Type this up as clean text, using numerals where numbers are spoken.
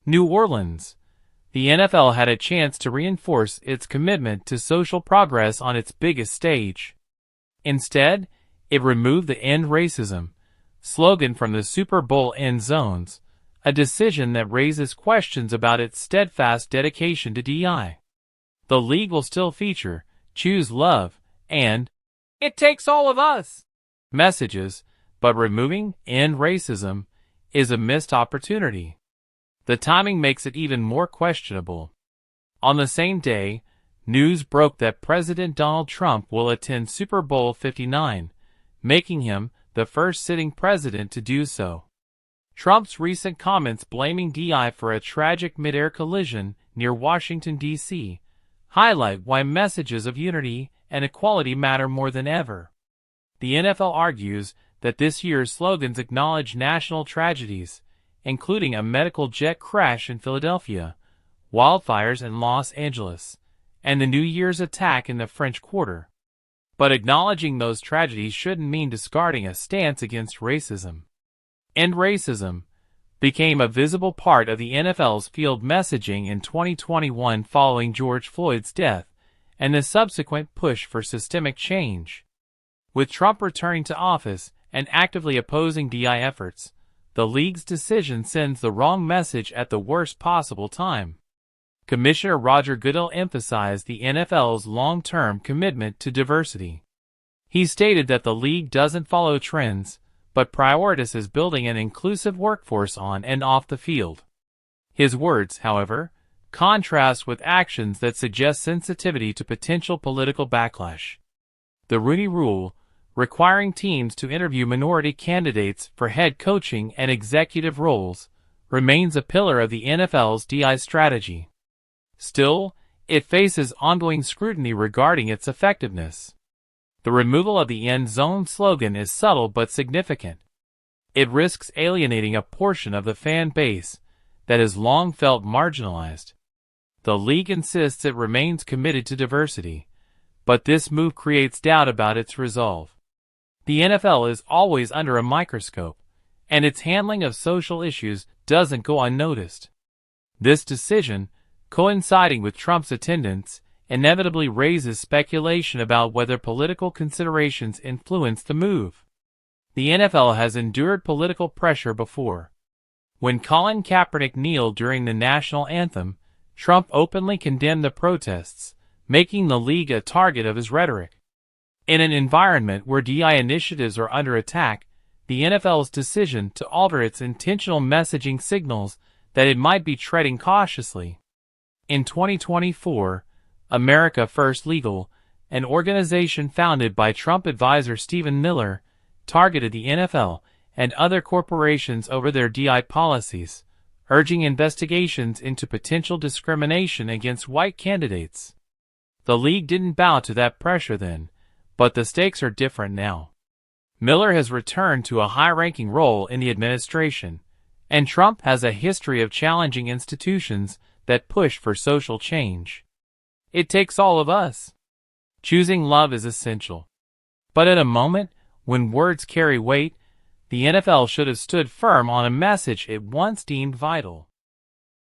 New Orleans. The NFL had a chance to reinforce its commitment to social progress on its biggest stage. Instead, it removed the "End Racism" slogan from the Super Bowl end zones, a decision that raises questions about its steadfast dedication to DEI. The league will still feature "Choose Love" and "It Takes All of Us" messages, but removing "End Racism" is a missed opportunity. The timing makes it even more questionable. On the same day, news broke that President Donald Trump will attend Super Bowl 59, making him the first sitting president to do so. Trump's recent comments blaming DEI for a tragic mid-air collision near Washington, D.C., highlight why messages of unity and equality matter more than ever. The NFL argues that this year's slogans acknowledge national tragedies, including a medical jet crash in Philadelphia, wildfires in Los Angeles, and the New Year's attack in the French Quarter. But acknowledging those tragedies shouldn't mean discarding a stance against racism. "End Racism" became a visible part of the NFL's field messaging in 2021 following George Floyd's death and the subsequent push for systemic change. With Trump returning to office and actively opposing DEI efforts, the league's decision sends the wrong message at the worst possible time. Commissioner Roger Goodell emphasized the NFL's long-term commitment to diversity. He stated that the league doesn't follow trends, but prioritizes building an inclusive workforce on and off the field. His words, however, contrast with actions that suggest sensitivity to potential political backlash. The Rooney Rule, requiring teams to interview minority candidates for head coaching and executive roles, remains a pillar of the NFL's DEI strategy. Still, it faces ongoing scrutiny regarding its effectiveness. The removal of the "end zone" slogan is subtle but significant. It risks alienating a portion of the fan base that has long felt marginalized. The league insists it remains committed to diversity, but this move creates doubt about its resolve. The NFL is always under a microscope, and its handling of social issues doesn't go unnoticed. This decision, coinciding with Trump's attendance, inevitably raises speculation about whether political considerations influence the move. The NFL has endured political pressure before. When Colin Kaepernick kneeled during the national anthem, Trump openly condemned the protests, making the league a target of his rhetoric. In an environment where DEI initiatives are under attack, the NFL's decision to alter its intentional messaging signals that it might be treading cautiously. In 2024, America First Legal, an organization founded by Trump advisor Stephen Miller, targeted the NFL and other corporations over their DEI policies, urging investigations into potential discrimination against white candidates. The league didn't bow to that pressure then, but the stakes are different now. Miller has returned to a high-ranking role in the administration, and Trump has a history of challenging institutions that push for social change. It takes all of us. Choosing love is essential. But at a moment when words carry weight, the NFL should have stood firm on a message it once deemed vital.